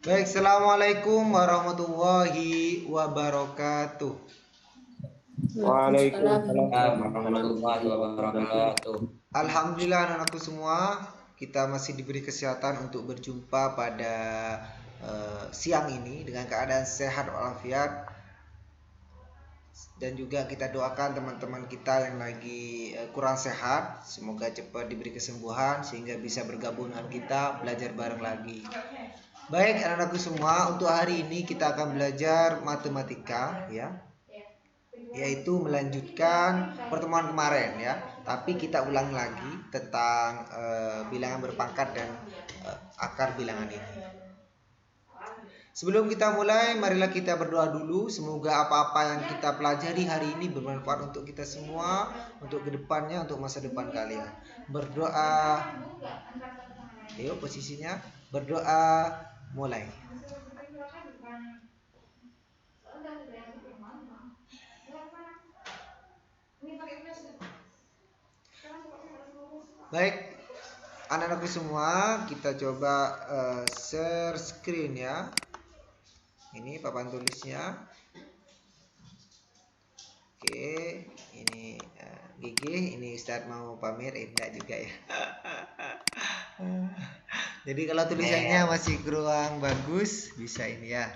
Baik, Assalamualaikum warahmatullahi wabarakatuh. Waalaikumsalam Warahmatullahi warahmatullahi wabarakatuh. wabarakatuh. Alhamdulillah anak-anakku semua, kita masih diberi kesehatan untuk berjumpa pada siang ini dengan keadaan sehat walafiat. Dan juga kita doakan teman-teman kita yang lagi kurang sehat, semoga cepat diberi kesembuhan sehingga bisa bergabung dengan kita belajar bareng lagi. Baik anak-anakku semua, untuk hari ini kita akan belajar matematika ya, yaitu melanjutkan pertemuan kemarin ya, tapi kita ulang lagi tentang bilangan berpangkat dan akar bilangan ini. Sebelum kita mulai, marilah kita berdoa dulu. Semoga apa-apa yang kita pelajari hari ini bermanfaat untuk kita semua, untuk kedepannya, untuk masa depan kalian. Berdoa. Yuk posisinya. Berdoa. Mulai. Baik, anak-anakku semua, kita coba share screen ya. Ini papan tulisnya. Oke, ini GG, ini Ustadz mau pamer, enggak juga ya. Jadi kalau tulisannya masih kurang bagus, bisa ini ya.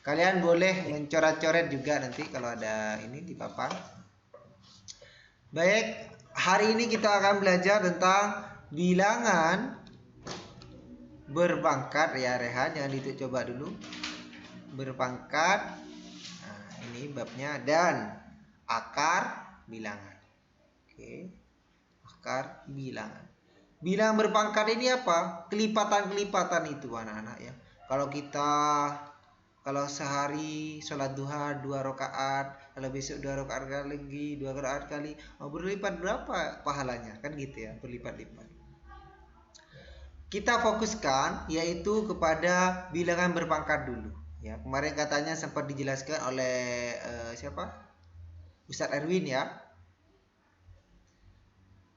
Kalian boleh mencoret-coret juga nanti kalau ada ini di papan. Baik, hari ini kita akan belajar tentang bilangan berpangkat ya Rehan, jangan coba dulu. Berpangkat, nah, ini babnya, dan akar bilangan. Oke, akar bilangan. Bilangan berpangkat ini apa? Kelipatan-kelipatan itu anak-anak ya. Kalau sehari sholat duha 2 rakaat, kalau besok 2 rakaat lagi, 2 rakaat kali, berlipat berapa pahalanya? Kan gitu ya, berlipat-lipat. Kita fokuskan yaitu kepada bilangan berpangkat dulu. Ya, kemarin katanya sempat dijelaskan oleh siapa? Ustadz Erwin ya.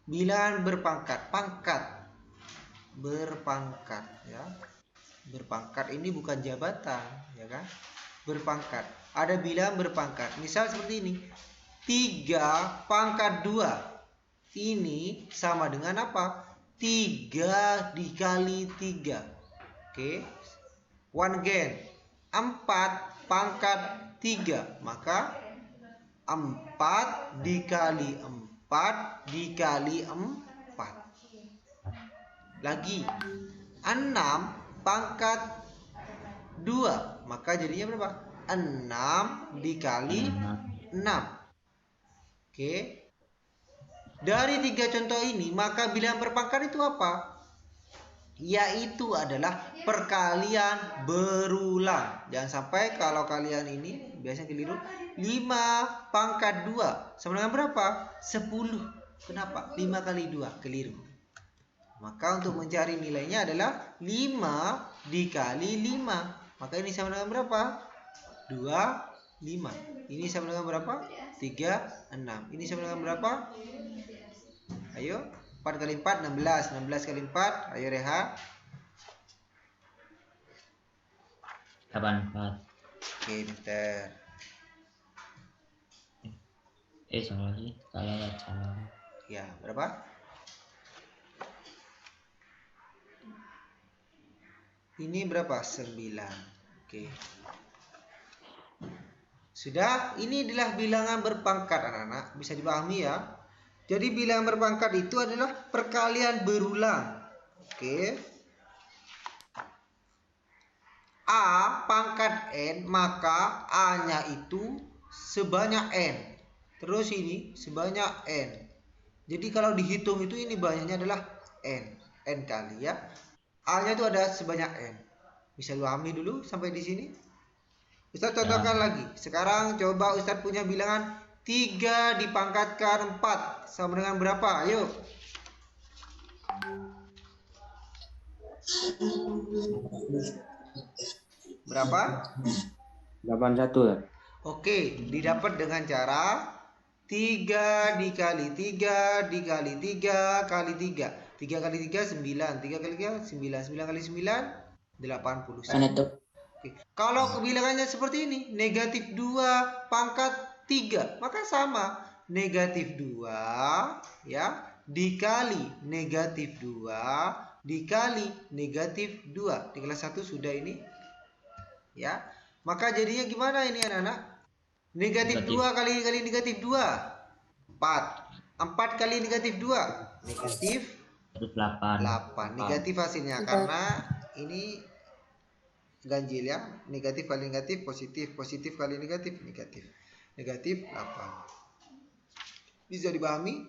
Bilangan berpangkat, pangkat, berpangkat ya. Berpangkat ini bukan jabatan, ya kan? Berpangkat. Ada bilangan berpangkat. Misal seperti ini. 3 pangkat 2. Ini sama dengan apa? 3 dikali 3. Oke. One again. 4 pangkat 3, maka 4 dikali 4 dikali 4. Lagi 6 pangkat 2, maka jadinya berapa? 6 dikali 6. Oke. Dari 3 contoh ini, maka bilangan berpangkat itu apa? Yaitu adalah perkalian berulang. Jangan sampai kalau kalian ini biasanya keliru. 5 pangkat 2 sama dengan berapa? 10. Kenapa? 5 kali 2 keliru. Maka untuk mencari nilainya adalah 5 dikali 5. Maka ini sama dengan berapa? 25. Ini sama dengan berapa? 36. Ini sama dengan berapa? Ayo, 4 kali 4, 16. 16 kali 4, ayo Reha. 84. Oke, pinter. Salah sih. Salah. Ya, berapa? Ini berapa? 9. Oke. Sudah, ini adalah bilangan berpangkat anak-anak. Bisa dipahami ya. Jadi bilangan berpangkat itu adalah perkalian berulang. Oke. A pangkat N, maka A-nya itu sebanyak N. Terus ini sebanyak N. Jadi kalau dihitung itu ini banyaknya adalah N. N kali ya. A-nya itu ada sebanyak N. Bisa dipahami dulu sampai di sini? Ustaz contohkan lagi. Sekarang coba Ustaz punya bilangan 3 dipangkatkan 4 sama dengan berapa? Ayo. Berapa? 81 ya. Oke, didapat dengan cara 3 dikali 3 kali 3 kali 3. 3 kali 3 9. 3 kali 3 9. 9 kali 9 81. Mana tuh? Oke. Kalau kebilangannya seperti ini, negatif 2 pangkat 3, maka sama. Negatif 2 ya dikali negatif 2 dikali negatif 2. Di kelas 1 sudah ini ya. Maka jadinya gimana ini anak-anak? Negatif 2 kali negatif 2 4. 4 kali negatif 2 negatif 8. Negatif hasilnya karena ini ganjil ya. Negatif kali negatif positif, positif kali negatif negatif. Negatif 8. Bisa dipahami?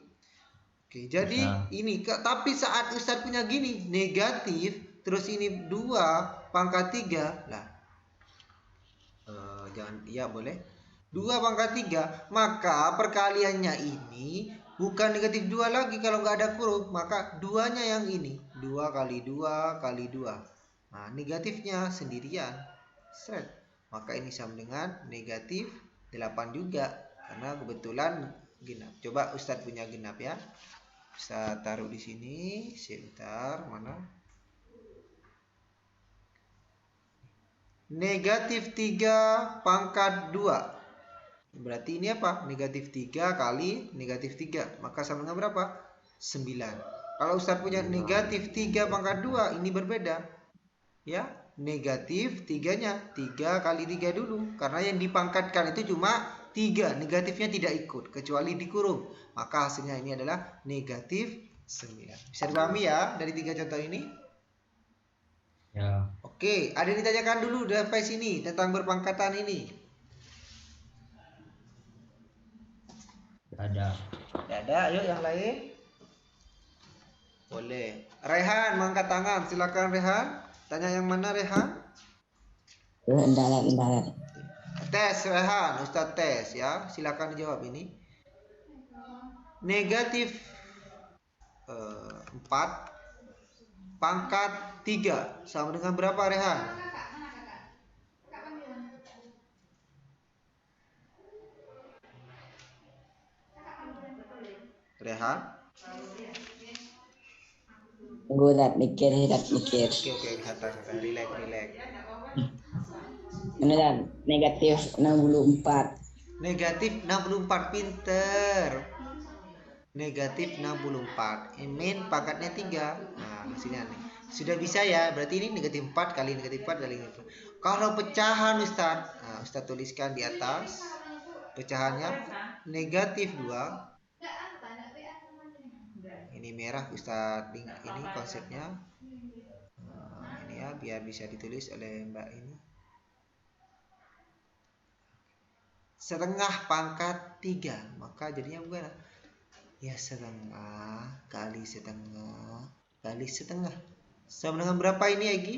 Oke, jadi ini tapi saat Ustadz punya gini, negatif terus ini 2 pangkat 3 lah. Jangan iya boleh. 2 pangkat 3, maka perkaliannya ini bukan negatif 2 lagi kalau nggak ada kurung, maka 2-nya yang ini. 2 kali 2 kali 2. Nah, negatifnya sendirian. Set. Maka ini sama dengan negatif 8 juga. Karena kebetulan genap. Coba Ustadz punya genap ya. Bisa taruh di sini. Sebentar, mana? Negatif 3 pangkat 2. Berarti ini apa? Negatif 3 kali negatif 3. Maka sama dengan berapa? 9. Kalau Ustadz punya negatif 3 pangkat 2, ini berbeda. Ya, negatif 3-nya 3 kali 3 dulu. Karena yang dipangkatkan itu cuma 3. Negatifnya tidak ikut, kecuali dikurung. Maka hasilnya ini adalah negatif 9. Bisa dipahami ya dari 3 contoh ini? Ya. Oke, ada yang ditanyakan dulu sampai sini tentang berpangkatan ini. Ada. Ayo yang lain. Boleh. Rehan mengangkat tangan, silakan Rehan. Tanya yang mana Rehan? Bentar. Tes Rehan, Ustadz tes ya. Silakan dijawab ini. Negatif 4 pangkat 3 sama dengan berapa Rehan? Rehan? Tunggu mikir. Oke, santai, relax. Ini dan negatif 64. Negatif 64, pinter. Negatif 64. Min pangkatnya 3. Nah, hasilnya nih. Sudah bisa ya, berarti ini negatif 4 kali negatif 4 kali negatif 4. Kalau pecahan Ustadz, nah, Ustadz tuliskan di atas. Pecahannya negatif 2. Ini merah Ustadz, ini konsepnya. Nah, ini ya, biar bisa ditulis oleh Mbak ini. Setengah pangkat 3, maka jadinya bukan ya setengah kali setengah kali setengah sama dengan berapa ini Egi?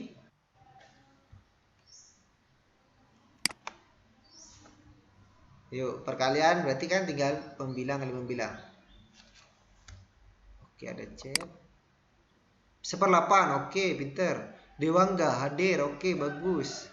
Yuk perkalian berarti kan tinggal pembilang kali pembilang. Oke, ada chat 1/8. Oke, pinter. Dewangga hadir. Oke, bagus.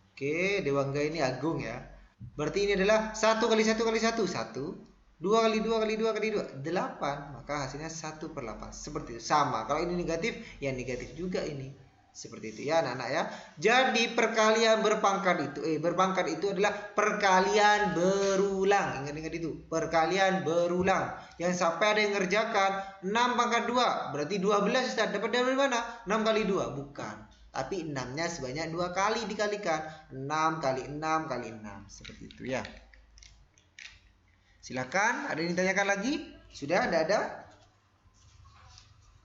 Oke, Dewangga ini Agung ya. Berarti ini adalah 1 kali 1 kali 1 1. 2 kali 2 kali 2 kali 2 8. Maka hasilnya 1/8. Seperti itu. Sama. Kalau ini negatif, ya negatif juga ini. Seperti itu ya anak-anak ya. Jadi perkalian berpangkat itu adalah perkalian berulang. Ingat-ingat itu. Perkalian berulang. Yang sampai ada yang ngerjakan 6 pangkat 2. Berarti 12 Ustaz. Dapat dari mana? 6 kali 2. Bukan. Tapi 6-nya sebanyak 2 kali dikalikan. 6 kali 6 kali 6. Seperti itu ya. Silakan. Ada yang ditanyakan lagi? Sudah? Tidak ada?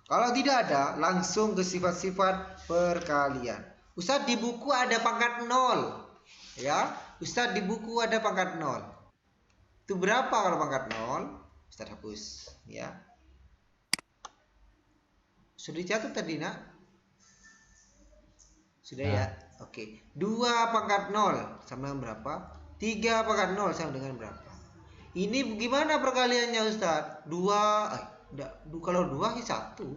Kalau tidak ada, langsung ke sifat-sifat perkalian. Ustadz di buku ada pangkat 0. Ya, Ustadz di buku ada pangkat 0. Itu berapa kalau pangkat 0? Ustadz hapus. Ya. Sudah dicatat tadi nak? Sudah ya? Oke. 2 pangkat 0 sama dengan berapa? 3 pangkat 0 sama dengan berapa? Ini gimana perkaliannya Ustadz? 2 kalau 2 ya 1.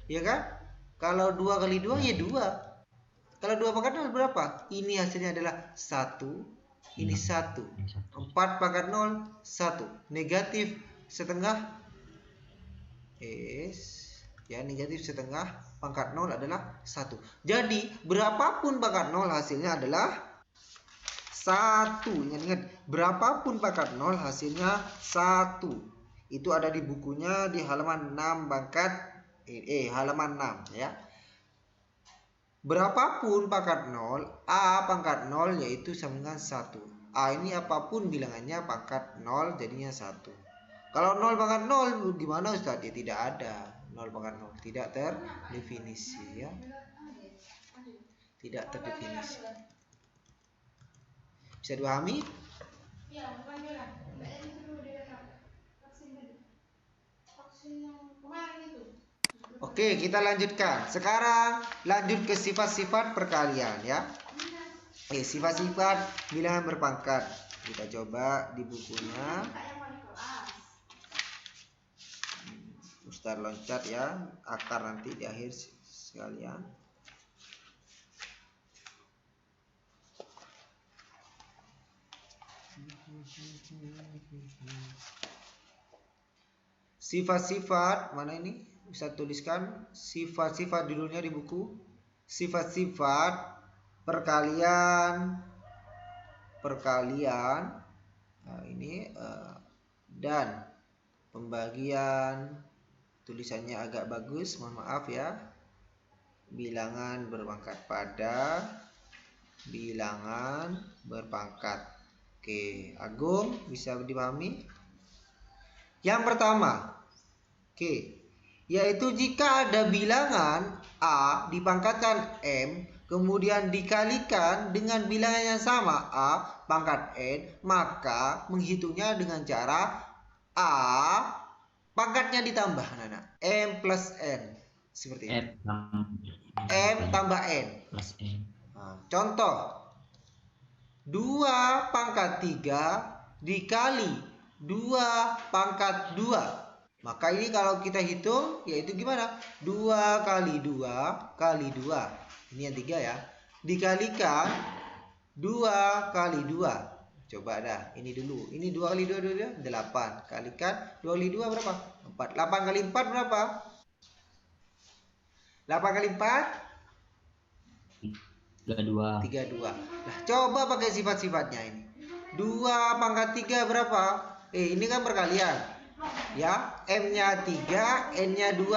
Ya kan? Kalau 2 kali 2 ya 2. Kalau 2 pangkat 0 berapa? Ini hasilnya adalah 1. Ini 1. 4 pangkat 0 1. Negatif setengah. Ya negatif setengah. pangkat 0 adalah 1. Jadi berapapun pangkat 0 hasilnya adalah 1. Ingat, berapapun pangkat 0 hasilnya 1. Itu ada di bukunya di halaman 6 halaman 6 ya. Berapapun pangkat 0, A pangkat 0 yaitu sama dengan 1. A ini apapun bilangannya pangkat 0 jadinya 1. Kalau 0 pangkat 0 gimana Ustaz? Ya tidak ada. 0 pangkat 0 tidak terdefinisi ya. Tidak terdefinisi. Bisa dipahami? Oke, kita lanjutkan. Sekarang lanjut ke sifat-sifat perkalian ya. Sifat-sifat bilangan berpangkat. Kita coba di bukunya. Ustaz loncat ya, akar nanti di akhir sekalian. Sifat-sifat mana ini? Bisa tuliskan sifat-sifat judulnya di buku. Sifat-sifat perkalian nah, ini dan pembagian. Tulisannya agak bagus, mohon maaf ya. Bilangan berpangkat pada bilangan berpangkat. Oke, Agung bisa dipahami? Yang pertama, yaitu jika ada bilangan A dipangkatkan M, kemudian dikalikan dengan bilangan yang sama A pangkat N, maka menghitungnya dengan cara A pangkatnya ditambah, anak-anak. M plus N. Seperti itu. M tambah N. Plus N. Nah, contoh. 2 pangkat 3 dikali 2 pangkat 2. Maka ini kalau kita hitung, yaitu gimana? 2 kali 2 kali 2. Ini yang 3 ya. Dikalikan 2 kali 2. Coba dah, ini dulu. Ini 2 kali 2, 8. Kalikan 2 kali 2 berapa? 4. 8 kali 4 berapa? 8 kali 4? 32. Nah, coba pakai sifat-sifatnya ini. 2 pangkat 3 berapa? Ini kan perkalian. Ya, M-nya 3, N-nya 2.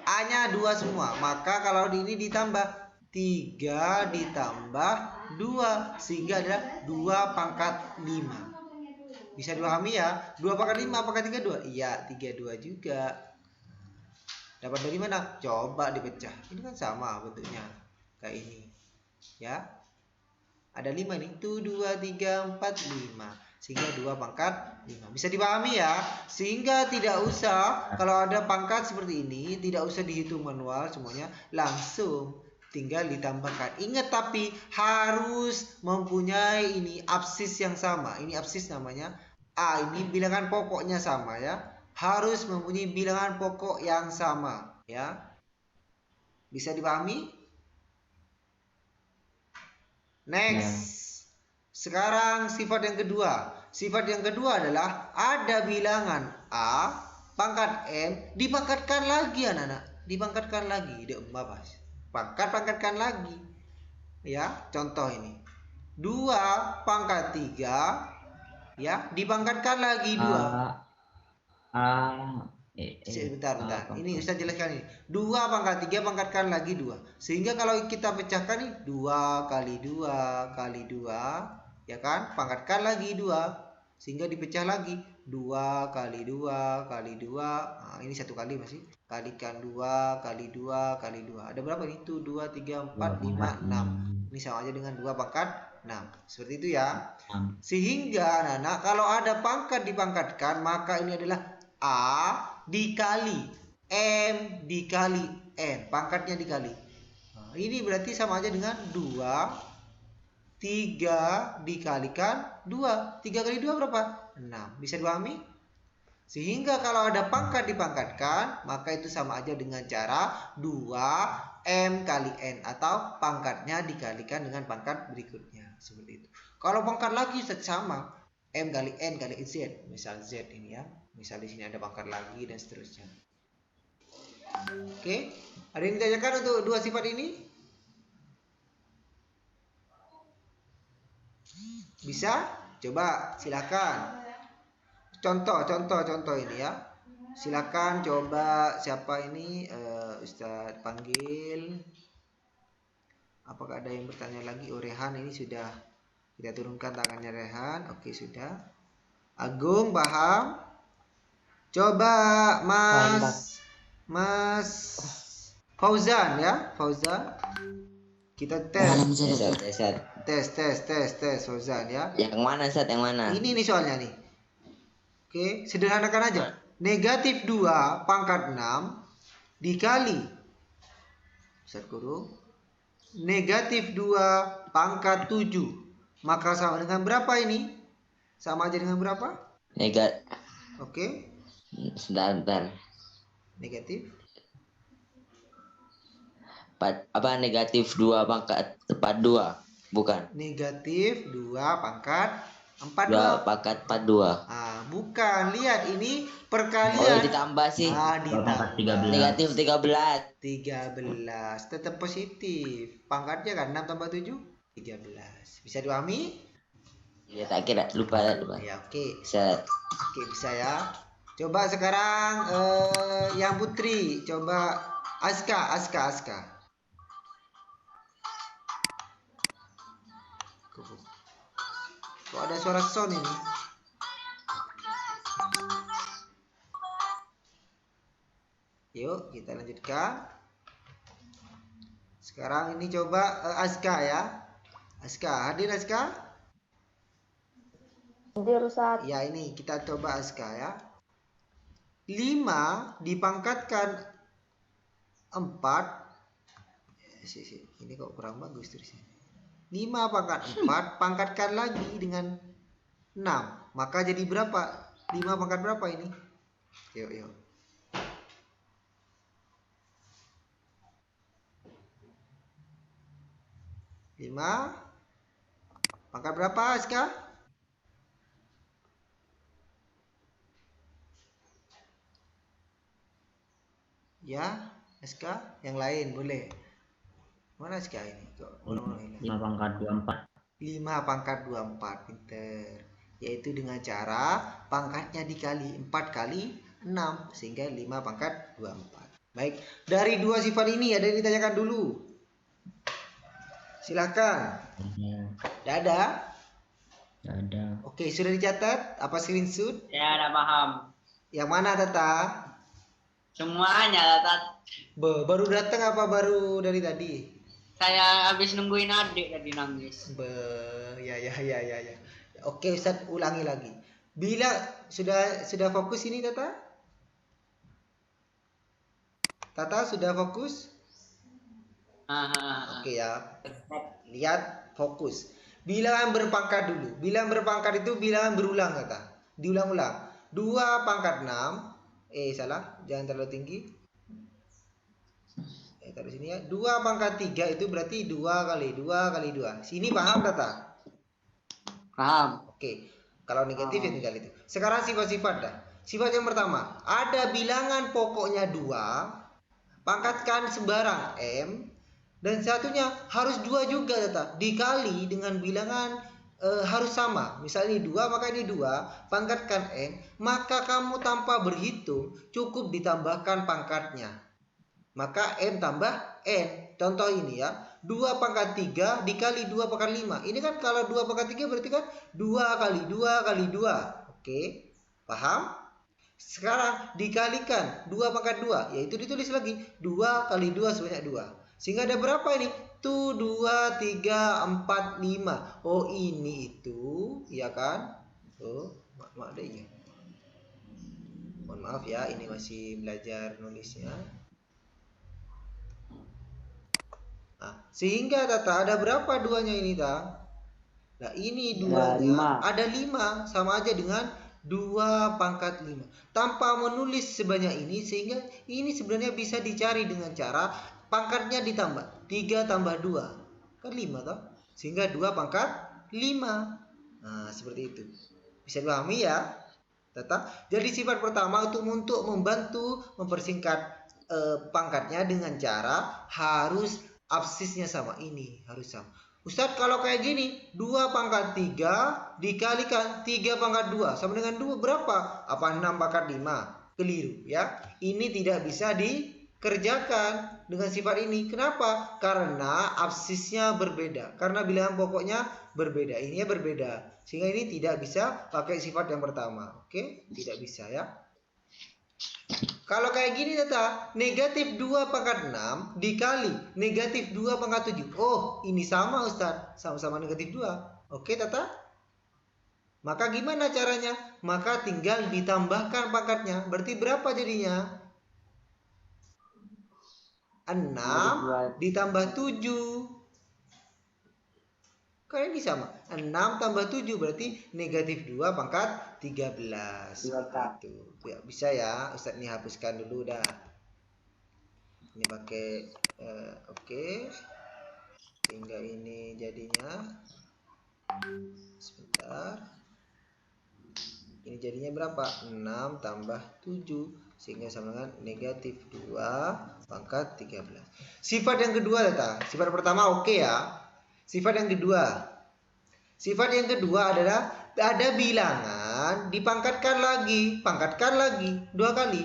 A-nya 2 semua. Maka kalau ini ditambah 3 ditambah 2 sehingga adalah 2 pangkat 5. Bisa dipahami ya? 2 pangkat 5 pangkat 3 2. Iya, 32 juga. Dapat dari mana? Coba dipecah. Ini kan sama bentuknya. Kayak ini. Ya. Ada 5 nih. 1 2 3 4 5. Sehingga 2 pangkat 5. Bisa dipahami ya? Sehingga tidak usah kalau ada pangkat seperti ini, tidak usah dihitung manual semuanya, langsung tinggal ditambahkan. Ingat tapi harus mempunyai ini absis yang sama. Ini absis namanya A. Ini bilangan pokoknya sama ya. Harus mempunyai bilangan pokok yang sama ya. Bisa dipahami? Next. Sekarang sifat yang kedua. Sifat yang kedua adalah ada bilangan A pangkat M dipangkatkan lagi anak-anak. Dipangkatkan lagi. Pangkatkan lagi. Ya, contoh ini. 2 pangkat 3 ya, dipangkatkan lagi 2. Bentar. Ini Ustaz jelaskan ini. 2 pangkat 3 pangkatkan lagi 2. Sehingga kalau kita pecahkan nih 2 kali 2 kali 2, ya kan? Pangkatkan lagi 2. Sehingga dipecah lagi 2 kali 2 kali 2. Nah, ini 1 kali masih. Kalikan 2 kali 2 kali 2. Ada berapa nih? 2 3 4 5 6. Ini sama aja dengan 2 pangkat 6. Seperti itu ya. Sehingga anak-anak kalau ada pangkat dipangkatkan, maka ini adalah A dikali M dikali N. Pangkatnya dikali. Nah, ini berarti sama aja dengan 2. 3 dikalikan 2. 3 kali 2 berapa? 6. Bisa dipahami? Sehingga kalau ada pangkat dipangkatkan, maka itu sama aja dengan cara 2M kali N. Atau pangkatnya dikalikan dengan pangkat berikutnya. Seperti itu. Kalau pangkat lagi sama. M kali N kali Z. Misal Z ini ya. Misal di sini ada pangkat lagi dan seterusnya. Oke, ada yang ditanyakan untuk dua sifat ini? Bisa? Coba silakan. Contoh ini ya. Silakan coba siapa ini Ustadz panggil. Apakah ada yang bertanya lagi? Oh, Rehan ini sudah kita turunkan tangannya Rehan. Oke, sudah. Agung paham? Coba Mas Fauzan ya, Fauzan. Kita tes. Tes Fauzan ya. Yang mana Ustaz? Yang mana? Ini nih soalnya nih. Oke, sederhanakan aja. Negatif 2 pangkat 6 dikali Ustaz kurung negatif 2 pangkat 7. Maka sama dengan berapa ini? Sama aja dengan berapa? Oke. Sebentar. Negatif. Negatif 2 pangkat 42. Bukan. Negatif 2 pangkat 2 pangkat 42. Bukan. Lihat ini perkalian. Oh, ditambah sih. Pangkat 13. Negatif 13. 13. Tetap positif. Pangkatnya kan 6 tambah 7 13. Bisa dipahami? Ya, tak kira lupa. Ya, oke. Set. Oke, bisa ya. Coba sekarang yang Putri, coba Aska. Kok ada suara sound ini? Yuk, kita lanjutkan. Sekarang ini coba Aska ya. Aska, hadir Aska? Hadir Ustaz. Ya, ini kita coba Aska ya. 5 dipangkatkan 4. Ini kok kurang bagus tulisnya. 5 pangkat 4 pangkatkan lagi dengan 6. Maka jadi berapa? 5 pangkat berapa ini? Yuk. Lima pangkat berapa Aska? Ya, Aska, yang lain boleh. Mana Aska ini? 5 pangkat 24. 5 pangkat 24, pinter. Yaitu dengan cara pangkatnya dikali 4 kali 6 sehingga 5 pangkat 24. Baik, dari dua sifat ini ada yang ditanyakan dulu. Silakan. Tidak ada? Tidak ada. Oke, sudah dicatat? Apa screenshot? Ya, udah paham. Yang mana Tata? Semuanya, Tat. Baru datang apa baru dari tadi? Saya habis nungguin adik tadi nangis. Ya. Oke, Ustaz ulangi lagi. Bila sudah fokus ini Tata? Tata sudah fokus? Oke ya. Lihat fokus. Bilangan berpangkat dulu. Bilangan berpangkat itu bilangan berulang Tata. Diulang-ulang. 2 pangkat 6. Salah, jangan terlalu tinggi. Taruh sini ya. 2 pangkat 3 itu berarti 2 kali 2 kali 2. Sini paham Tata? Paham. Oke. Kalau negatif ya tinggal itu. Sekarang sifat-sifat dah. Sifat yang pertama, ada bilangan pokoknya 2, pangkatkan sembarang M, dan satunya harus 2 juga Tata. Dikali dengan bilangan harus sama. Misalnya ini 2, maka ini 2, pangkatkan N, maka kamu tanpa berhitung cukup ditambahkan pangkatnya. Maka M tambah N. Contoh ini ya. 2 pangkat 3 dikali 2 pangkat 5. Ini kan kalau 2 pangkat 3 berarti kan 2 kali 2 kali 2. Oke. Paham? Sekarang dikalikan 2 pangkat 2. Yaitu ditulis lagi. 2 kali 2 sebanyak 2. Sehingga ada berapa ini? 2, 3, 4, 5. Oh ini itu. Iya kan? Oh. Maaf deh ya. Mohon maaf ya. Ini masih belajar nulisnya. Sehingga Tata ada berapa duanya ini Ta? Nah ini duanya ada 5, sama aja dengan 2 pangkat 5. Tanpa menulis sebanyak ini, sehingga ini sebenarnya bisa dicari dengan cara pangkatnya ditambah 3 tambah 2 kan 5 toh, sehingga 2 pangkat 5. Nah seperti itu, bisa dipahami ya Tata. Jadi sifat pertama untuk membantu mempersingkat pangkatnya dengan cara harus absisnya sama, ini harus sama. Ustadz, kalau kayak gini 2 pangkat 3 dikalikan 3 pangkat 2 sama dengan 2 berapa? Apa 6 pangkat 5? Keliru ya. Ini tidak bisa dikerjakan dengan sifat ini. Kenapa? Karena absisnya berbeda. Karena bilangan pokoknya berbeda. Ini berbeda. Sehingga ini tidak bisa pakai sifat yang pertama. Oke? Tidak bisa ya. Kalau kayak gini Tata, negatif 2 pangkat 6 dikali negatif 2 pangkat 7. Oh, ini sama Ustadz. Sama-sama negatif 2. Oke Tata? Maka gimana caranya? Maka tinggal ditambahkan pangkatnya. Berarti berapa jadinya? 6 ditambah 7. Kan ini sama. 6 tambah 7 berarti negatif 2 pangkat 13. Itu. Ya, bisa ya. Ustadz ini hapuskan dulu dah. Ini pakai oke. Sehingga ini jadinya sebentar. Ini jadinya berapa? 6 tambah 7 sehingga sama dengan negatif 2 pangkat 13. Sifat yang kedua Tata. Sifat pertama oke ya. Sifat yang kedua. Sifat yang kedua adalah ada bilangan dipangkatkan lagi, pangkatkan lagi 2 kali.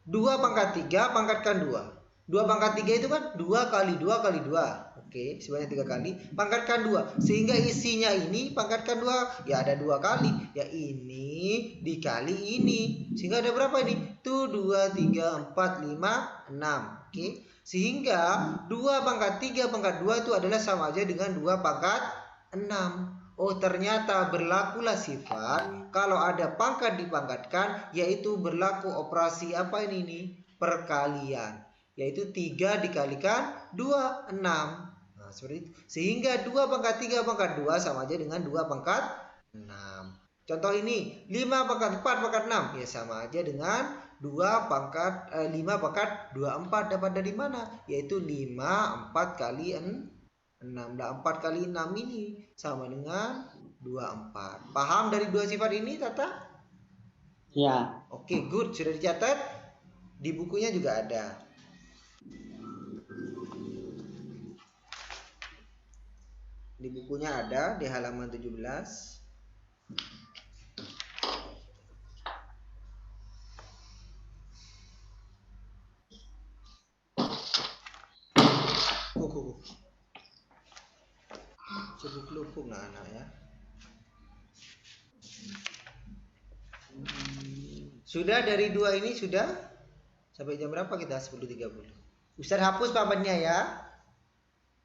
2 pangkat 3 pangkatkan 2. 2 pangkat 3 itu kan 2 kali 2 kali 2. Oke, sebanyak 3 kali. Pangkatkan 2. Sehingga isinya ini pangkatkan 2. Ya ada 2 kali. Ya ini dikali ini. Sehingga ada berapa ini? Tuh 2, 3, 4, 5, 6. Oke. Sehingga 2 pangkat 3 pangkat 2 itu adalah sama aja dengan 2 pangkat 6. Oh ternyata berlakulah sifat kalau ada pangkat dipangkatkan, yaitu berlaku operasi apa ini nih? Perkalian. Yaitu 3 dikalikan 2, 6. Nah, seperti itu. Sehingga 2 pangkat 3 pangkat 2 sama aja dengan 2 pangkat 6. Contoh ini 5 pangkat 4 pangkat 6. Ya sama aja dengan 5 pangkat 24. Dapat dari mana? Yaitu 5 4 kali 6. Nah 4 kali 6 ini sama dengan 24. Paham dari dua sifat ini Tata? Ya. Oke, good. Sudah dicatat? Di bukunya juga ada. Di bukunya ada di halaman 17. Cebuk-lupuk nah anak ya. Sudah dari dua ini sudah? Sampai jam berapa kita? 10.30. Ustaz hapus papannya ya.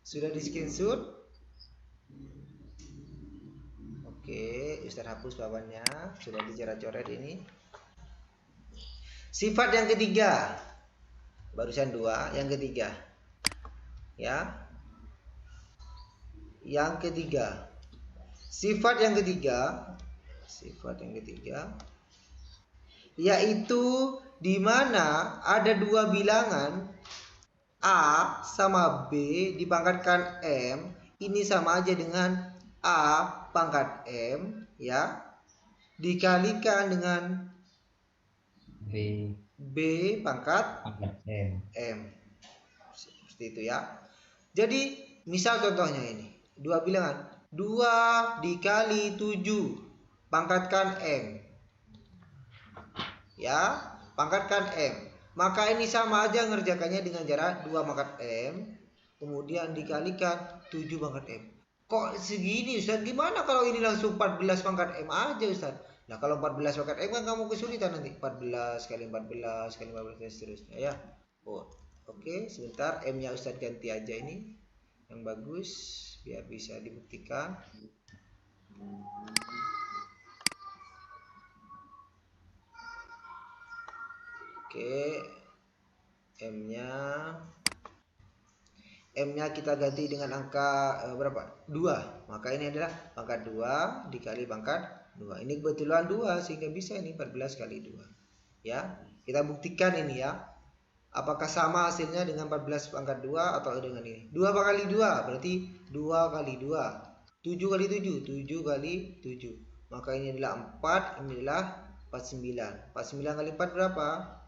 Sudah di screenshot? Oke, Ustaz hapus papannya. Sudah dicoret-coret ini. Sifat yang ketiga. Barusan 2, yang ketiga. Ya. Yang ketiga. Sifat yang ketiga yaitu di mana ada dua bilangan A sama B dipangkatkan M, ini sama aja dengan A pangkat M ya, dikalikan dengan B pangkat M. Seperti itu ya. Jadi misal contohnya ini, dua bilangan 2 dikali 7 pangkatkan M. Ya, pangkatkan M. Maka ini sama aja ngerjakannya dengan cara 2 pangkat M kemudian dikalikan 7 pangkat M. Kok segini Ustaz? Gimana kalau ini langsung 14 pangkat M aja Ustaz? Nah kalau 14 pangkat M kan kamu kesulitan nanti. 14 kali 14 kali 14 dan seterusnya ya. Oh, oke, sebentar M-nya Ustaz ganti aja ini yang bagus biar bisa dibuktikan. Oke, M-nya kita ganti dengan angka berapa? 2. Maka ini adalah pangkat 2 dikali pangkat 2. Ini kebetulan 2 sehingga bisa ini 14 kali 2. Ya, kita buktikan ini ya. Apakah sama hasilnya dengan 14 pangkat 2 atau dengan ini? 2 kali 2 berarti 2 kali 2. 7 kali 7, 7 kali 7. Maka ini adalah 4, ini adalah 49. 49 kali 4 berapa?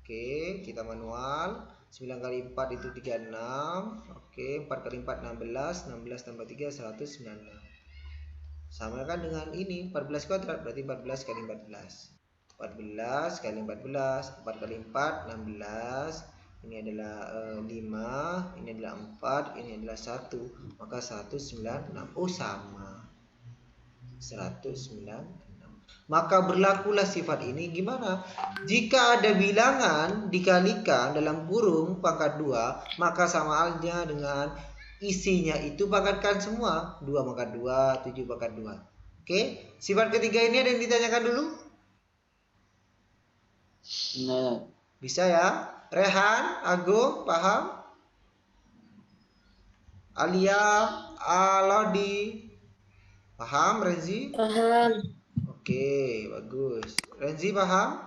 Oke, kita manual. 9 kali 4 itu 36. Oke, 4 kali 4 16. 16 tambah 3 196. Sama kan dengan ini 14 kuadrat, berarti 14 kali 14. 14 kali 14, 4 kali 4 16. Ini adalah 5, ini adalah 4, ini adalah 1. Maka 196. Oh, sama. 196. Maka berlakulah sifat ini gimana? Jika ada bilangan dikalikan dalam kurung pangkat 2, maka sama halnya dengan isinya itu pangkatkan semua. 2 pangkat 2, 7 pangkat 2. Oke, sifat ketiga ini ada yang ditanyakan dulu? Nah, Bisa ya? Rehan, Agung, paham? Alia, Alodi, paham? Renzi? Paham. Oke, bagus. Renzi paham?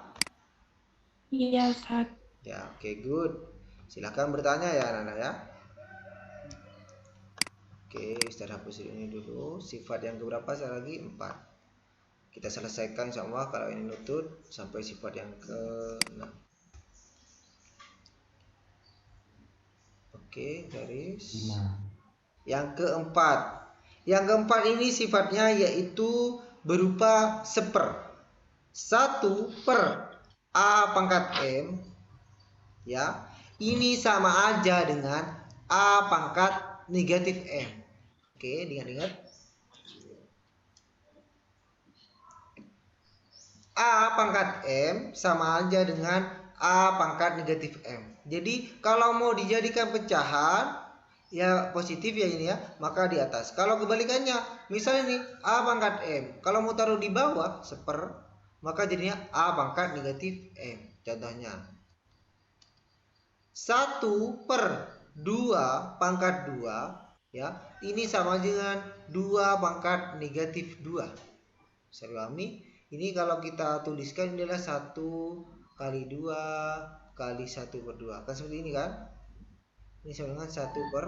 Iya, Ustaz. Ya, oke, good. Silahkan bertanya ya, anak-anak ya. Oke, Ustaz hapus ini dulu. Sifat yang keberapa saya lagi? 4. Kita selesaikan semua kalau ini nutut sampai sifat yang ke-6. Oke, garis. Yang keempat. Yang keempat ini sifatnya yaitu berupa seper. 1 per A pangkat M. Ya, ini sama aja dengan A pangkat negatif M. Oke, diingat-ingat. A pangkat M sama aja dengan A pangkat negatif M. Jadi kalau mau dijadikan pecahan ya positif ya ini ya, maka di atas. Kalau kebalikannya, misalnya nih A pangkat M, kalau mau taruh di bawah seper, maka jadinya A pangkat negatif M. Contohnya 1 per 2 pangkat 2 ya, ini sama dengan 2 pangkat negatif 2. Bisa dipahami? Ini kalau kita tuliskan ini adalah 1 kali 2 kali 1 per 2. Kan seperti ini kan? Ini sama dengan 1 per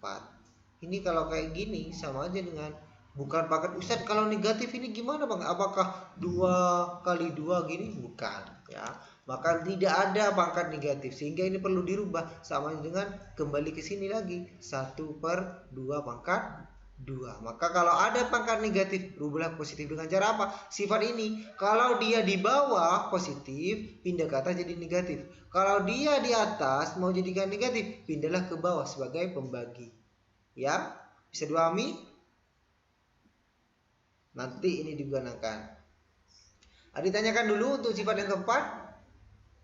4. Ini kalau kayak gini sama aja dengan bukan pangkat. Ustaz, kalau negatif ini gimana Bang? Apakah 2 kali 2 gini? Bukan ya. Maka tidak ada pangkat negatif sehingga ini perlu dirubah sama dengan kembali ke sini lagi 1 per 2 pangkat 2. Maka kalau ada pangkat negatif, rubahlah positif dengan cara apa? Sifat ini, kalau dia di bawah positif, pindah ke atas jadi negatif. Kalau dia di atas mau jadikan negatif, pindahlah ke bawah sebagai pembagi. Ya, bisa dipahami? Nanti ini digunakan. Ada ditanyakan dulu untuk sifat yang keempat?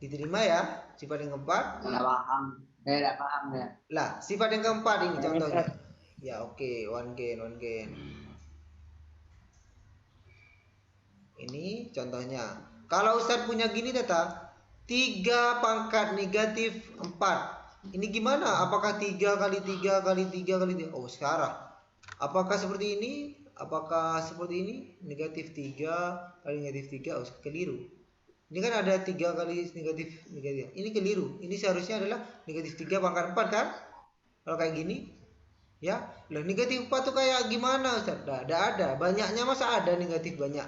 Diterima ya, sifat yang keempat? Nggak paham. Nggak paham ya. Lah, sifat yang keempat ini contohnya. Ya oke, one gain. Ini contohnya. Kalau Ustadz punya gini data 3 pangkat negatif 4. Ini gimana? Apakah 3 kali 3 kali 3 kali 3? Oh sekarang. Apakah seperti ini? Apakah seperti ini? Negatif 3 kali negatif 3. Oh keliru. Ini kan ada 3 kali negatif. Ini keliru. Ini seharusnya adalah negatif 3 pangkat 4 kan? Kalau kayak gini. Ya, lah negatif 4 tuh kayak gimana Ustaz? Tidak ada. Banyaknya masa ada negatif banyak.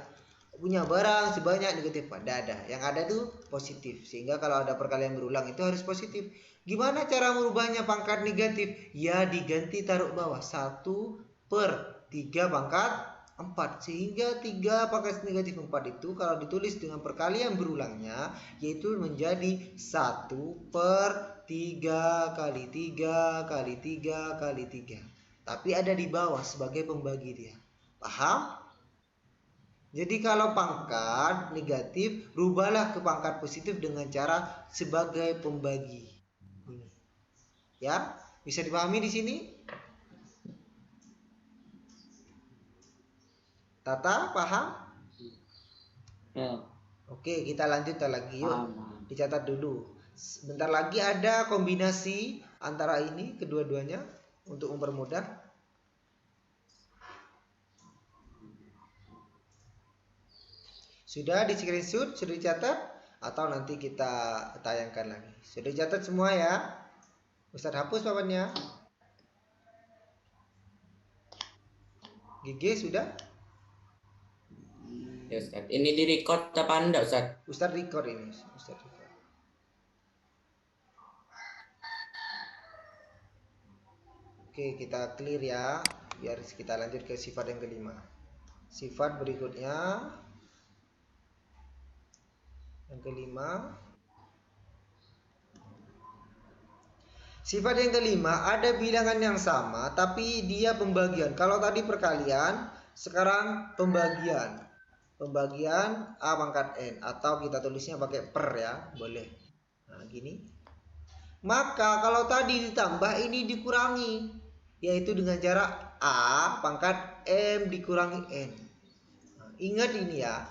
Punya barang sebanyak negatif 4. Tidak ada. Yang ada tuh positif. Sehingga kalau ada perkalian berulang itu harus positif. Gimana cara merubahnya pangkat negatif? Ya diganti taruh bawah 1 per 3 pangkat 4. Sehingga 3 pangkat negatif 4 itu kalau ditulis dengan perkalian berulangnya yaitu menjadi 1 per 3 kali 3 kali 3 kali 3. Tapi ada di bawah sebagai pembagi dia. Paham? Jadi kalau pangkat negatif, rubahlah ke pangkat positif dengan cara sebagai pembagi. Ya, bisa dipahami di sini? Tata, paham? ya. Oke, kita lanjut lagi yuk. Paham. Dicatat dulu. Sebentar lagi ada kombinasi antara ini kedua-duanya untuk mempermudah. Sudah di screenshot, sudah dicatat atau nanti kita tayangkan lagi. Sudah dicatat semua ya. Ustadz hapus papannya. GG sudah? Ya Ustaz. Ini di record apa enggak Ustaz? Ustadz record ini. Ustadz record. Oke, kita clear ya. Biar kita lanjut ke sifat yang kelima. Sifat berikutnya yang kelima. Sifat yang kelima ada bilangan yang sama tapi dia pembagian. Kalau tadi perkalian, sekarang pembagian. Pembagian A pangkat N atau kita tulisnya pakai per ya, boleh. Nah, gini. Maka kalau tadi ditambah ini dikurangi, yaitu dengan cara A pangkat M dikurangi N. Nah, ingat ini ya.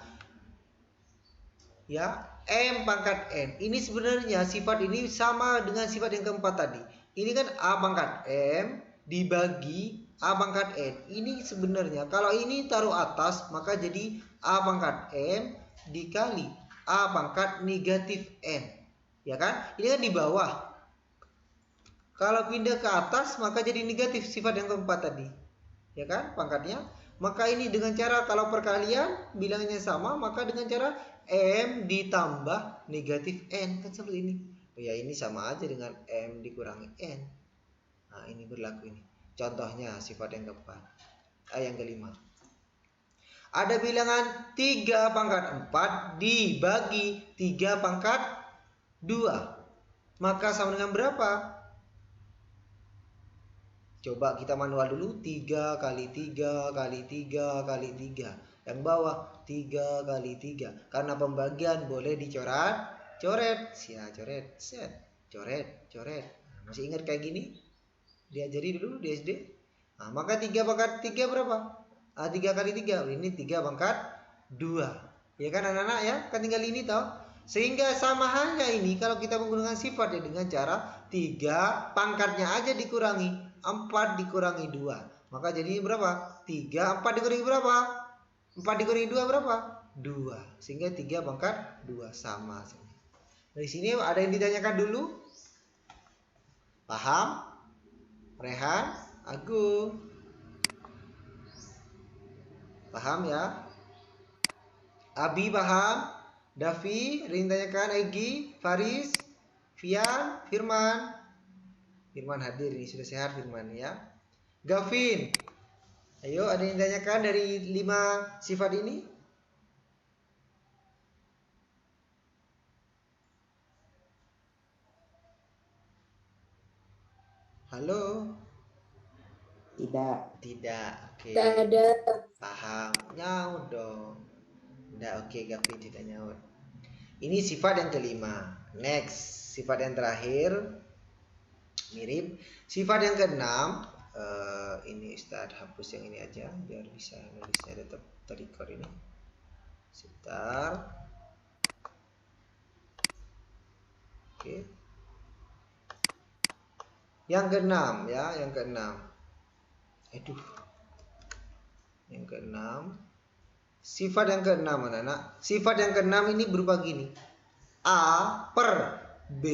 Ya, M pangkat N. Ini sebenarnya sifat ini sama dengan sifat yang keempat tadi. Ini kan A pangkat M dibagi A pangkat N. Ini sebenarnya kalau ini taruh atas maka jadi A pangkat M dikali A pangkat negatif N. Ya kan? Ini kan di bawah. Kalau pindah ke atas maka jadi negatif sifat yang keempat tadi. Ya kan? Pangkatnya. Maka ini dengan cara kalau perkalian bilangnya sama maka dengan cara M ditambah negatif N. Kan seperti ini. Oh ya, ini sama aja dengan M dikurangi N. Nah, ini berlaku ini. Contohnya sifat yang keempat. Yang kelima. Ada bilangan 3 pangkat 4 dibagi 3 pangkat 2. Maka sama dengan berapa? Coba kita manual dulu. 3 kali 3 kali 3 kali 3. Yang bawah 3 kali 3. Karena pembagian boleh dicoret, coret, coret, set, coret, coret. Masih ingat kayak gini? Diajari dulu di SD. Nah, maka 3 pangkat 3 berapa? 3 kali 3. Ini 3 pangkat 2. Ya kan anak-anak ya? Kan tinggal ini toh. Sehingga sama halnya ini kalau kita menggunakan sifat ya dengan cara 3 pangkatnya aja dikurangi 4 dikurangi 2. Maka jadinya berapa? 3, 4 dikurangi berapa? 4 dikurangi 2 berapa? 2. Sehingga 3 pangkat 2 sama. Dari sini ada yang ditanyakan dulu? Paham? Rehan? Agung? Paham ya? Abi paham? Davi? Ada yang ditanyakan? Egi? Faris? Fian? Firman? Firman hadir ini, sudah sehat Firman ya. Gavin? Ayo, ada yang ditanyakan dari 5 sifat ini? Halo? Tidak. Tidak. Oke. Tidak ada. Paham. Nyaut dong. Tidak, oke Gavin tidak nyaut. Ini sifat yang kelima. Next, sifat yang terakhir. Mirip. Sifat yang keenam. Ini Ustadz hapus yang ini aja biar bisa nulisnya tetap terrecord ini. Sebentar. Oke. Yang keenam ya, yang keenam. Yang keenam. Sifat yang keenam anak-anak. Sifat yang keenam ini berupa gini. A per B.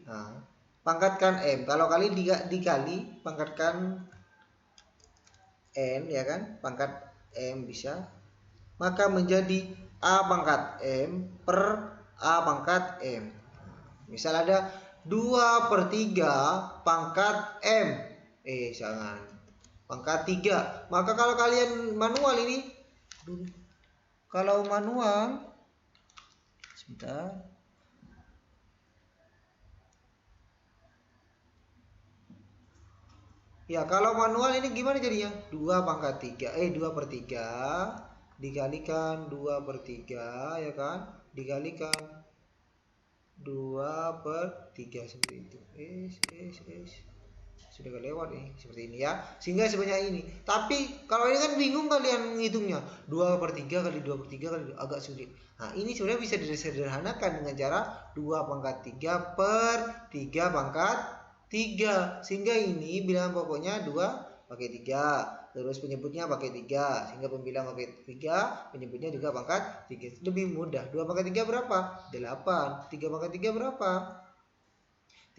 Nah, pangkatkan M. Kalau kali dikali pangkatkan N ya kan, pangkat M bisa, maka menjadi A pangkat M per A pangkat M. Misal ada 2/3 pangkat M. Jangan pangkat 3. Maka kalau kalian manual ini, kalau manual sebentar. Ya, kalau manual ini gimana jadinya? 2/3 dikalikan 2/3 ya kan? Dikalikan 2/3 seperti itu. Sudah kelewat nih seperti ini ya. Sehingga sebanyak ini. Tapi kalau ini kan bingung kalian menghitungnya. 2/3 kali 2/3 kali 2, agak sulit. Nah, ini sebenarnya bisa disederhanakan dengan cara 2/3 per 3/3. Sehingga ini bilangan pokoknya 2/3. Terus penyebutnya pakai 3. Sehingga pembilang pakai 3. Penyebutnya juga pangkat 3. Lebih mudah. 2/3 berapa? 8. 3/3 berapa?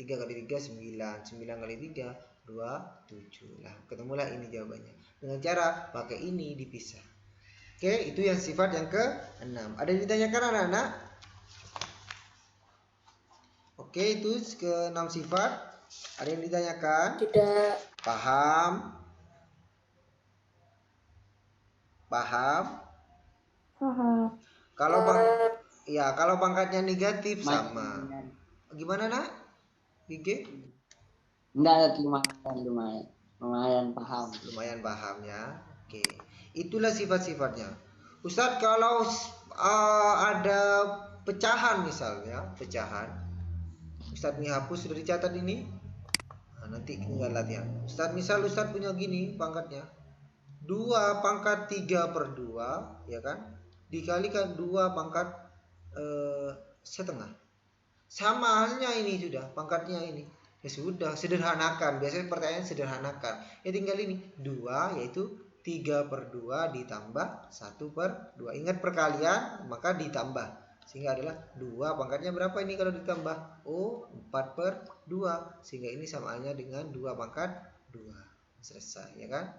3 kali 3 9. 9 kali 3 27. Nah, ketemulah ini jawabannya. Dengan cara pakai ini dipisah. Oke, itu yang sifat yang ke-6. Ada yang ditanyakan anak-anak? Oke, itu ke-6 sifat. Ada yang ditanyakan? Tidak. Paham? Paham? Paham. Kalau pangkatnya negatif Mas- sama. Gimana nak? Gigi? Enggak, lumayan paham. Lumayan paham ya. Oke. Itulah sifat-sifatnya. Ustadz, kalau ada pecahan misalnya, pecahan. Ustadz ini hapus, sudah dicatat ini. Nah, nanti tinggal latihan. Ustadz punya gini pangkatnya. 2 pangkat 3 per 2, ya kan? Dikalikan 2 pangkat setengah. Sama halnya ini sudah, pangkatnya ini. Ya sudah, sederhanakan. Biasanya pertanyaan sederhanakan. Ya tinggal ini, 2 yaitu 3 per 2 ditambah 1 per 2. Ingat perkalian, maka ditambah. Sehingga adalah 2 pangkatnya berapa ini kalau ditambah? Oh, 4 per 2. Sehingga ini sama halnya dengan 2 pangkat 2. Selesai, ya kan?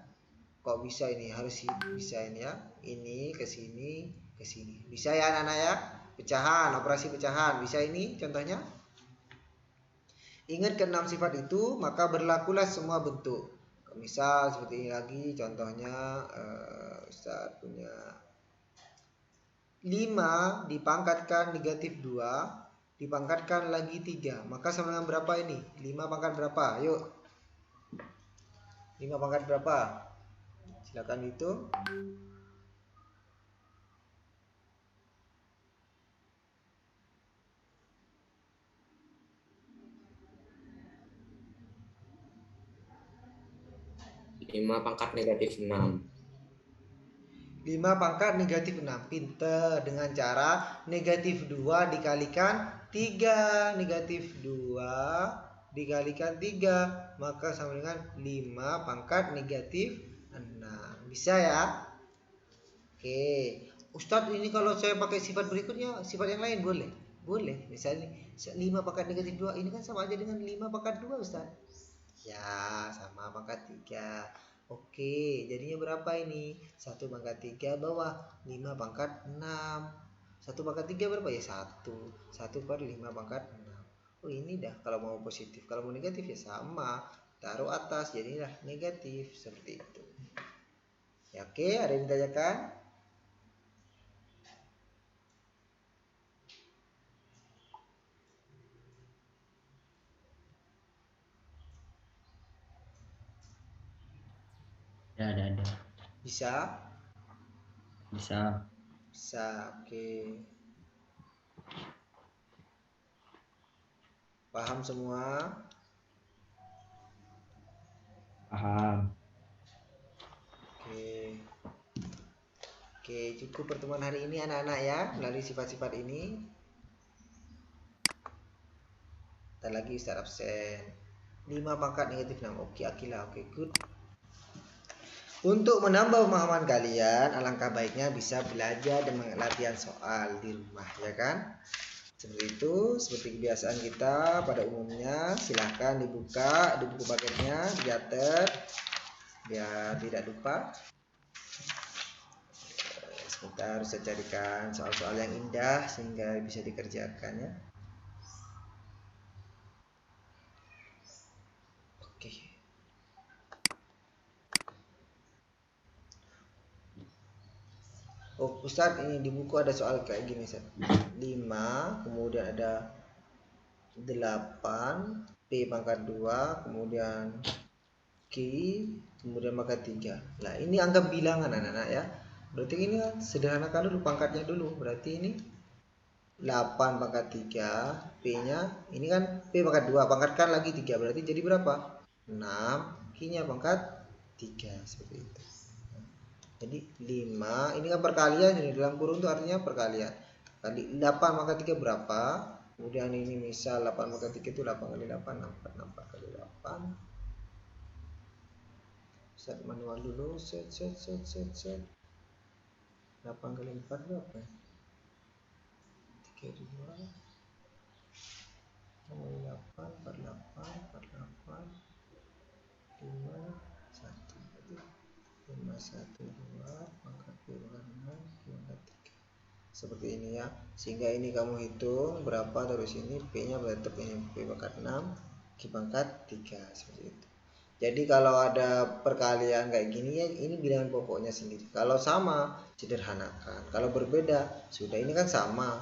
Kok bisa ini? Harus bisa ini ya. Ini ke sini, ke sini. Bisa ya anak-anak ya? Pecahan, operasi pecahan. Bisa ini contohnya? Ingat ke 6 sifat itu, maka berlakulah semua bentuk. Misal seperti ini lagi, contohnya Ustaz punya 5 dipangkatkan negatif 2, dipangkatkan lagi 3. Maka sama dengan berapa ini? 5 pangkat berapa? Yuk. 5 pangkat berapa? Silakan hitung. Lima pangkat negatif 6. 5 pangkat negatif 6. Pinter. Dengan cara negatif 2 dikalikan 3. Negatif 2 dikalikan 3. Maka sama dengan 5 pangkat negatif 6. Bisa ya? Oke. Ustadz, ini kalau saya pakai sifat berikutnya, sifat yang lain boleh? Boleh. Misalnya 5 pangkat negatif 2 ini kan sama aja dengan 5 pangkat 2 Ustadz. Ya, sama pangkat 3. Oke, jadinya berapa ini? 1 pangkat 3 bawah 5 pangkat 6. 1 pangkat 3 berapa ya? 1. 1 per 5 pangkat 6. Oh, ini dah kalau mau positif. Kalau mau negatif ya sama. Taruh atas, jadilah negatif. Seperti itu. Ya, oke, ada yang ditanyakan? Ya, ada. Bisa? Bisa. Bisa, oke. Paham semua? Paham. Oke. Oke, cukup pertemuan hari ini anak-anak ya, melalui sifat-sifat ini. Ntar lagi Ustaz absen. 5 pangkat negatif 6. Oke, Akila. Oke, good. Untuk menambah pemahaman kalian, alangkah baiknya bisa belajar dan latihan soal di rumah, ya kan? Seperti itu, seperti kebiasaan kita pada umumnya. Silahkan dibuka di buku paketnya, dicatat biar tidak lupa. Sebentar, saya carikan soal-soal yang indah sehingga bisa dikerjakan ya. Oke. Oh, Ustadz, ini di buku ada soal kayak gini, Ustadz. 5, kemudian ada 8, P pangkat 2, kemudian Q, kemudian pangkat 3. Nah, ini anggap bilangan anak-anak ya. Berarti ini kan sederhanakan dulu pangkatnya dulu. Berarti ini 8 pangkat 3, P-nya ini kan P pangkat 2, pangkatkan lagi 3. Berarti jadi berapa? 6, Q-nya pangkat 3, seperti itu. Jadi 5, ini kan perkalian, ini dalam kurung itu artinya perkalian. Kali 8 maka 3 berapa? Kemudian ini misal 8 maka 3 itu 8 kali 8, 4 kali 8. Set manual dulu, set. 8 kali 4 berapa? 32 kali 8, 48, 5, 1. 512 pangkat 2 pangkat 3. Seperti ini ya. Sehingga ini kamu hitung berapa dari sini, P-nya tetap ini P pangkat 6, Q pangkat 3, seperti itu. Jadi kalau ada perkalian kayak gini ya ini bilangan pokoknya sendiri. Kalau sama sederhanakan. Kalau berbeda sudah ini kan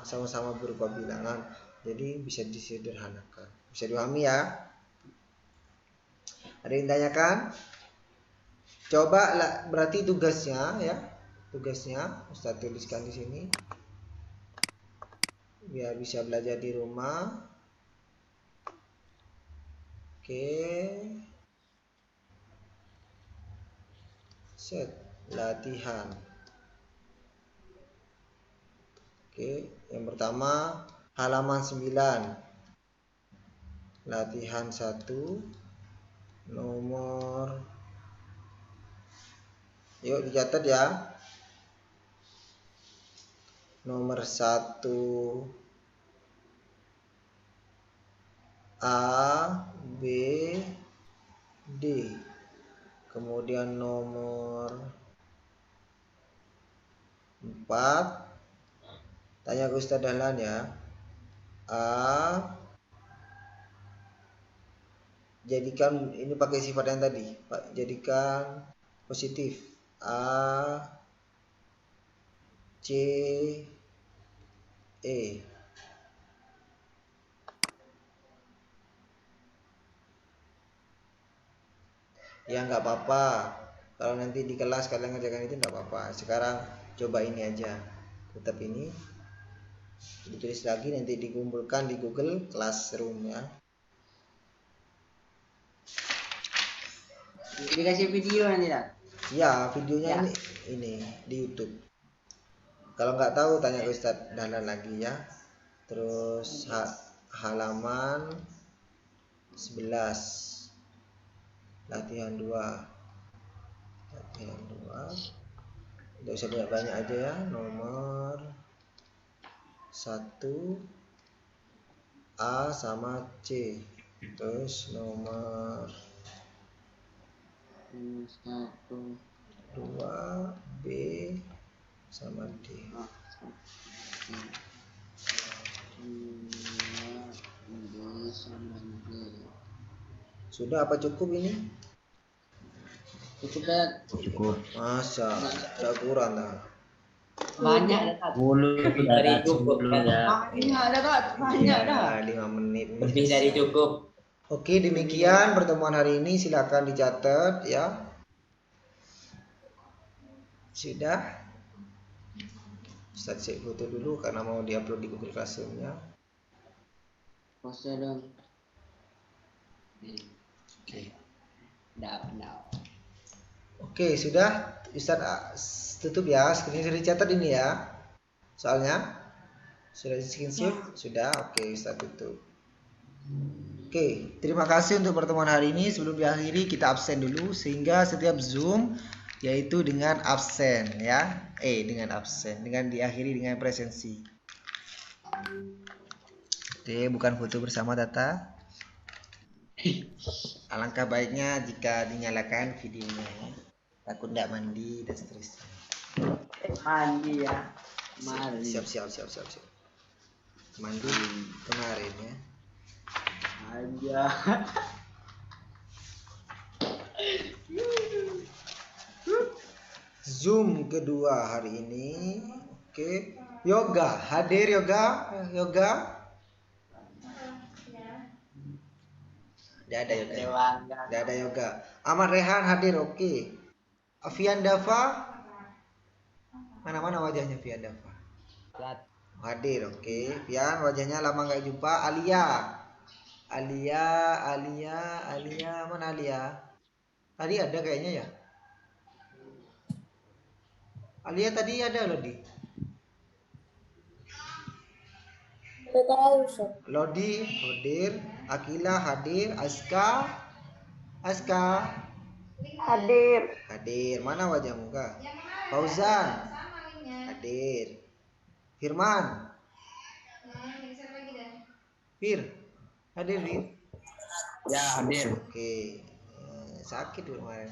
sama-sama berupa bilangan. Jadi bisa disederhanakan. Bisa dipahami ya? Ada yang tanyakan? Coba lah, berarti tugasnya ya. Tugasnya Ustaz tuliskan di sini. Biar bisa belajar di rumah. Oke. Set latihan. Oke, yang pertama halaman 9. Latihan 1 nomor. Yuk dicatat ya. Nomor 1 A B D. Kemudian nomor 4 tanya ke Ustaz Dahlan ya. A jadikan ini pakai sifat yang tadi, Pak, jadikan positif. A C E. Ya nggak apa-apa. Kalau nanti di kelas kalian ngerjakan itu nggak apa-apa. Sekarang coba ini aja. Tetap ini. Ditulis lagi nanti dikumpulkan di Google Classroom ya. Dikasih video nanti tak? Ya videonya Ya. ini di YouTube. Kalau nggak tahu tanya ke Ustadz Dahlan lagi ya. Terus halaman 11. Latihan 2. Latihan 2. Tidak usah banyak-banyak aja ya. Nomor 1 A sama C. Terus nomor 1 2 B sama D. 2 sama D. Sudah apa cukup ini? Cukup dah. Cukup. Masa ada kurang dah. Banyak dah. 10 Lebih dari cukup kan? ya. Banyak dah tak? Banyak dah. 5 menit. Lebih dari cukup. Oke, demikian pertemuan hari ini. Silakan dicatat ya. Sudah. Ustaz cek foto dulu karena mau diupload di Google Classroom ya. Pose dong. Oke. Dah. Oke, sudah. Ustaz tutup ya. Screen sudah dicatat ini ya. Soalnya sudah di screenshot? Sudah. Oke, Ustaz tutup. Oke, terima kasih untuk pertemuan hari ini. Sebelum diakhiri kita absen dulu sehingga setiap Zoom yaitu dengan absen ya. Dengan absen, dengan diakhiri dengan presensi. Oke, bukan foto bersama Tata. Alangkah baiknya jika dinyalakan videonya ya. Takut tidak mandi dan seterusnya. Mandi ya. Mari. Siap. Mandi kemarin ya. Aja. Zoom kedua hari ini. Oke. Yoga, hadir yoga. Tidak ada yoga. Dewangga. Tidak ada yoga. Ahmad Rehan hadir, oke. Afian Dava. Mana wajahnya Fian Dava? Hadir, oke. Fian wajahnya lama nggak jumpa. Alia, mana Alia? Tadi ada kayaknya ya. Alia tadi ada loh di. Tidak tahu, Ustaz. Lodi hadir, Akila hadir, Aska hadir. Mana wajahmu Kak? Fauzan hadir. Firman hadir Fir. Ya, hadir. Oke. Sakit dulu kemarin.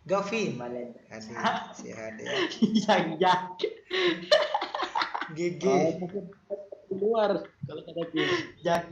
Gavin Balen. hadir, si hadir. Jak. GG Keluar kalau kata gue. Jak.